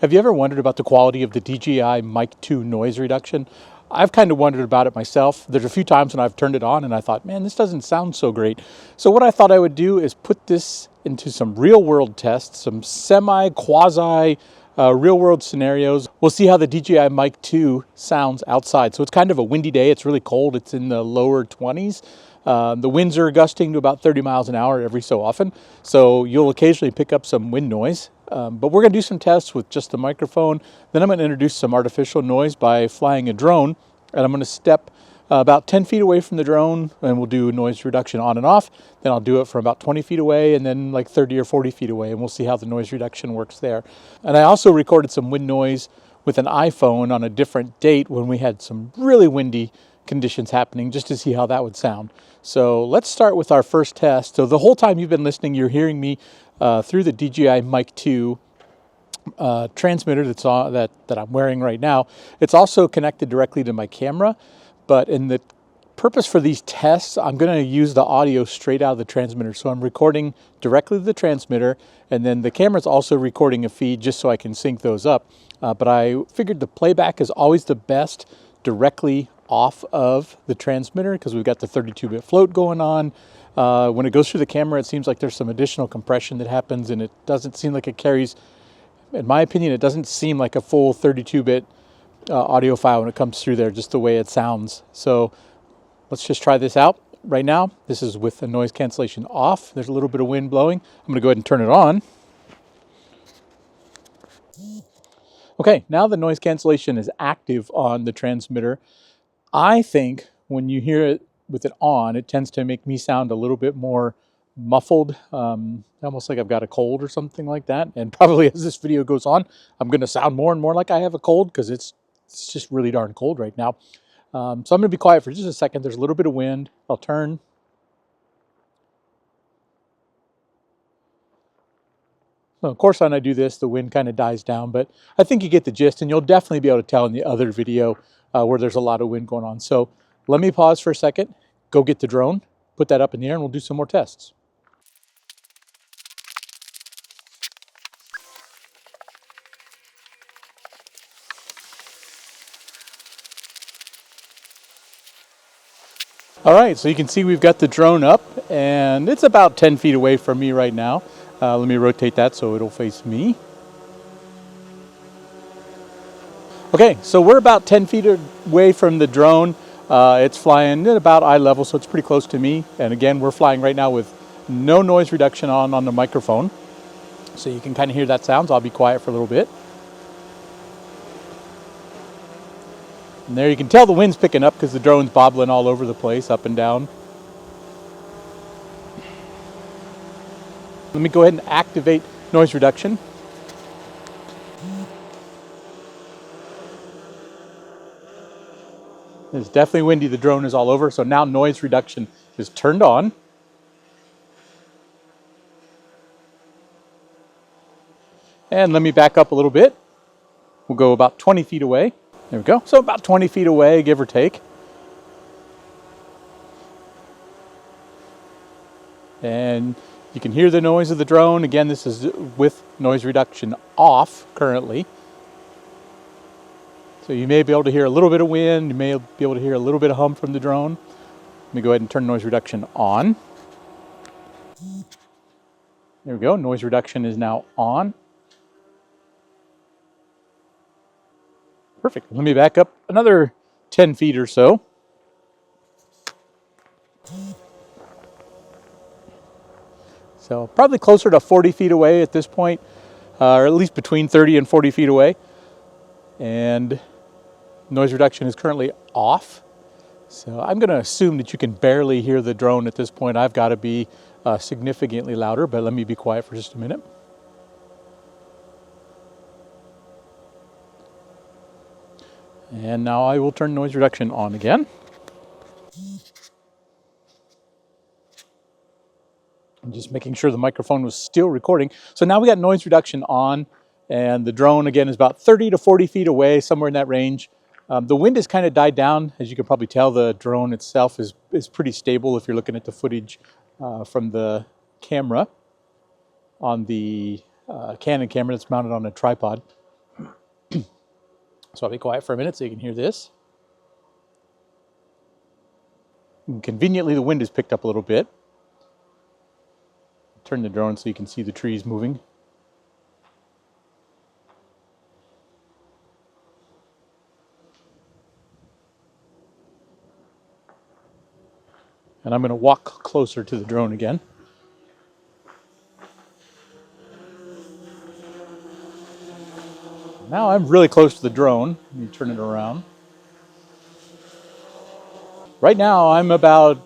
Have you ever wondered about the quality of the DJI Mic 2 noise reduction? I've kind of wondered about it myself. There's a few times when I've turned it on and I thought, man, this doesn't sound so great. So what I thought I would do is put this into some real world tests, some quasi real world scenarios. We'll see how the DJI Mic 2 sounds outside. So it's kind of a windy day. It's really cold. It's in the lower 20s. The winds are gusting to about 30 miles an hour every so often. So you'll occasionally pick up some wind noise. But we're going to do some tests with just the microphone. Then I'm going to introduce some artificial noise by flying a drone. And I'm going to step about 10 feet away from the drone, and we'll do noise reduction on and off. Then I'll do it from about 20 feet away and then like 30 or 40 feet away, and we'll see how the noise reduction works there. And I also recorded some wind noise with an iPhone on a different date when we had some really windy conditions happening, just to see how that would sound. So let's start with our first test. So the whole time you've been listening, you're hearing me through the DJI Mic 2 transmitter that's on, that I'm wearing right now. It's also connected directly to my camera, but in the purpose for these tests, I'm going to use the audio straight out of the transmitter. So I'm recording directly to the transmitter, and then the camera's also recording a feed just so I can sync those up. But I figured the playback is always the best directly off of the transmitter because we've got the 32-bit float going on. When it goes through the camera, it seems like there's some additional compression that happens, and it doesn't seem like it carries, in my opinion, it doesn't seem like a full 32-bit audio file when it comes through there, just the way it sounds. So let's just try this out right now. This is with the noise cancellation off. There's a little bit of wind blowing. I'm going to go ahead and turn it on. Okay, now the noise cancellation is active on the transmitter. I think when you hear it with it on, it tends to make me sound a little bit more muffled, almost like I've got a cold or something like that. And probably as this video goes on, I'm going to sound more and more like I have a cold because it's just really darn cold right now. So I'm going to be quiet for just a second. There's a little bit of wind. I'll turn. So of course, when I do this, the wind kind of dies down, but I think you get the gist, and you'll definitely be able to tell in the other video where there's a lot of wind going on. So let me pause for a second, go get the drone, put that up in the air, and we'll do some more tests. All right, so you can see we've got the drone up, and it's about 10 feet away from me right now. Let me rotate that so it'll face me. Okay, so we're about 10 feet away from the drone. It's flying at about eye level, so it's pretty close to me. And again, we're flying right now with no noise reduction on the microphone. So you can kind of hear that sound. So I'll be quiet for a little bit. And there you can tell the wind's picking up because the drone's bobbling all over the place, up and down. Let me go ahead and activate noise reduction. It's definitely windy. The drone is all over. So now noise reduction is turned on. And let me back up a little bit. We'll go about 20 feet away. There we go. So about 20 feet away, give or take. And you can hear the noise of the drone. Again, this is with noise reduction off currently. So you may be able to hear a little bit of wind. You may be able to hear a little bit of hum from the drone. Let me go ahead and turn noise reduction on. There we go. Noise reduction is now on. Perfect. Let me back up another 10 feet or so. So probably closer to 40 feet away at this point, or at least between 30 and 40 feet away. And noise reduction is currently off. So I'm going to assume that you can barely hear the drone at this point. I've got to be significantly louder, but let me be quiet for just a minute. And now I will turn noise reduction on again. I'm just making sure the microphone was still recording. So now we got noise reduction on, and the drone again is about 30 to 40 feet away, somewhere in that range. The wind has kind of died down. As you can probably tell, the drone itself is pretty stable if you're looking at the footage from the camera on the Canon camera that's mounted on a tripod. So I'll be quiet for a minute so you can hear this. And conveniently, the wind has picked up a little bit. Turn the drone so you can see the trees moving. And I'm going to walk closer to the drone again. Now I'm really close to the drone. Let me turn it around. Right now I'm about,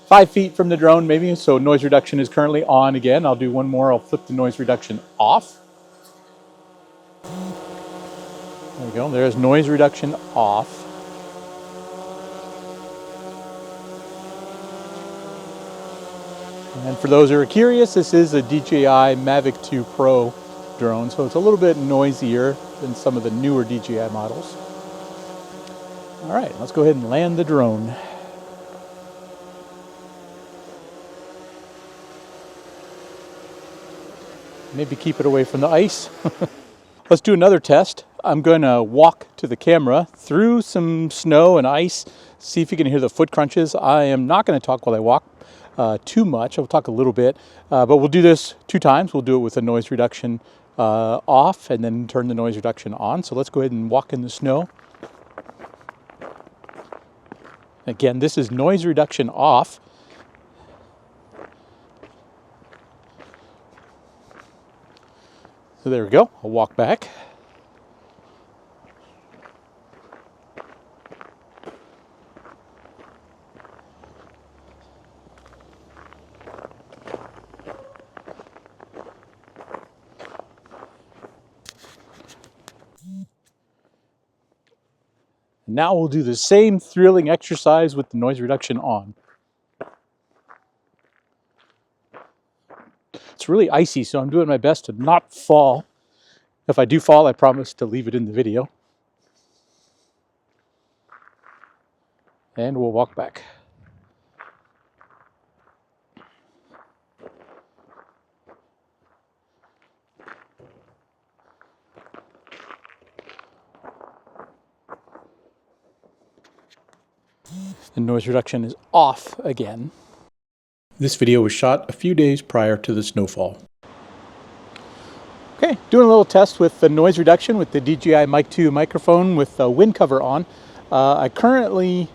5 feet from the drone maybe, so noise reduction is currently on again. I'll do one more, I'll flip the noise reduction off. There we go, there's noise reduction off. And for those who are curious, this is a DJI Mavic 2 Pro drone, so it's a little bit noisier than some of the newer DJI models. All right, let's go ahead and land the drone. Maybe keep it away from the ice. Let's do another test. I'm going to walk to the camera through some snow and ice, see if you can hear the foot crunches. I am not going to talk while I walk too much. I'll talk a little bit, but we'll do this 2 times. We'll do it with the noise reduction off and then turn the noise reduction on. So let's go ahead and walk in the snow. Again, this is noise reduction off. So there we go. I'll walk back. Now we'll do the same thrilling exercise with the noise reduction on. It's really icy, so I'm doing my best to not fall. If I do fall, I promise to leave it in the video. And we'll walk back. And noise reduction is off again. This video was shot a few days prior to the snowfall. Okay, doing a little test with the noise reduction with the DJI Mic 2 microphone with the wind cover on. I currently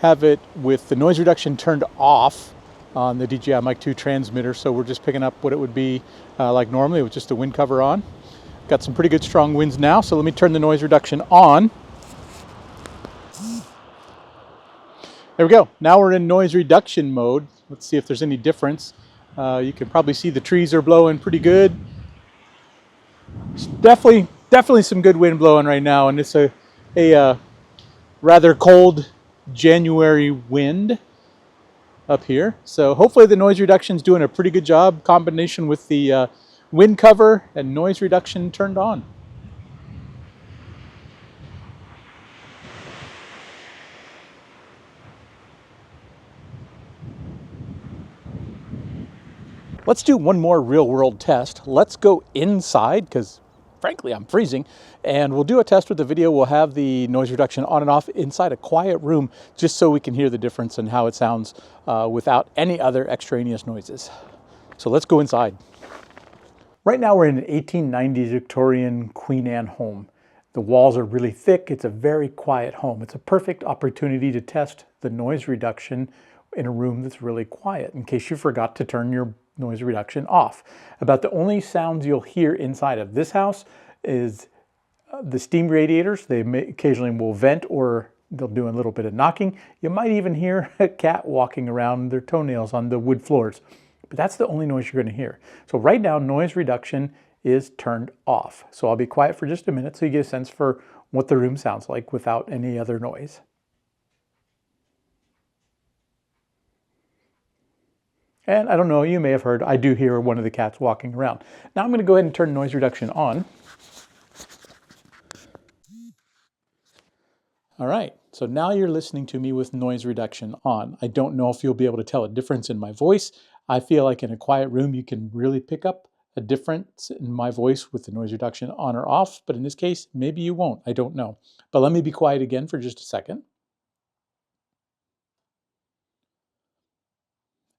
have it with the noise reduction turned off on the DJI Mic 2 transmitter, so we're just picking up what it would be like normally with just the wind cover on. Got some pretty good strong winds now, so let me turn the noise reduction on. There we go. Now we're in noise reduction mode. Let's see if there's any difference. You can probably see the trees are blowing pretty good. It's definitely some good wind blowing right now, and it's a rather cold January wind up here. So hopefully the noise reduction is doing a pretty good job, combination with the wind cover and noise reduction turned on. Let's do one more real world test. Let's go inside because frankly I'm freezing, and we'll do a test with the video. We'll have the noise reduction on and off inside a quiet room just so we can hear the difference and how it sounds without any other extraneous noises. So let's go inside. Right now we're in an 1890s Victorian Queen Anne home. The walls are really thick. It's a very quiet home. It's a perfect opportunity to test the noise reduction in a room that's really quiet in case you forgot to turn your noise reduction off. About the only sounds you'll hear inside of this house is the steam radiators. They occasionally will vent or they'll do a little bit of knocking. You might even hear a cat walking around their toenails on the wood floors. But that's the only noise you're going to hear. So right now, noise reduction is turned off. So I'll be quiet for just a minute so you get a sense for what the room sounds like without any other noise. And I don't know, you may have heard, I do hear one of the cats walking around. Now I'm going to go ahead and turn noise reduction on. All right, so now you're listening to me with noise reduction on. I don't know if you'll be able to tell a difference in my voice. I feel like in a quiet room, you can really pick up a difference in my voice with the noise reduction on or off, but in this case, maybe you won't. I don't know. But let me be quiet again for just a second.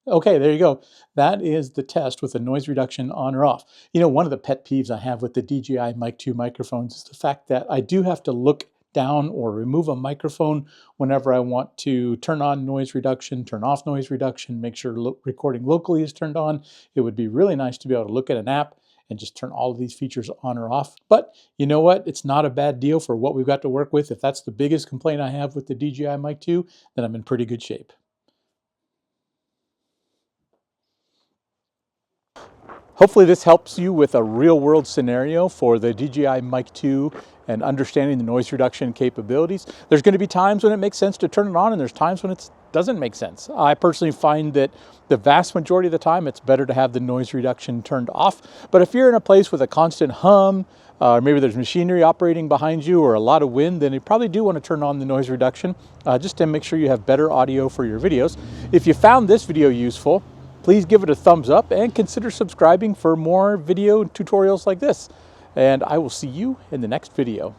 Okay, there you go. That is the test with the noise reduction on or off. You know, one of the pet peeves I have with the DJI Mic 2 microphones is the fact that I do have to look down or remove a microphone whenever I want to turn on noise reduction, turn off noise reduction, make sure recording locally is turned on. It would be really nice to be able to look at an app and just turn all of these features on or off. But you know what? It's not a bad deal for what we've got to work with. If that's the biggest complaint I have with the DJI Mic 2, then I'm in pretty good shape. Hopefully this helps you with a real-world scenario for the DJI Mic 2 and understanding the noise reduction capabilities. There's going to be times when it makes sense to turn it on, and there's times when it doesn't make sense. I personally find that the vast majority of the time it's better to have the noise reduction turned off. But if you're in a place with a constant hum, or maybe there's machinery operating behind you or a lot of wind, then you probably do want to turn on the noise reduction just to make sure you have better audio for your videos. If you found this video useful, please give it a thumbs up and consider subscribing for more video tutorials like this. And I will see you in the next video.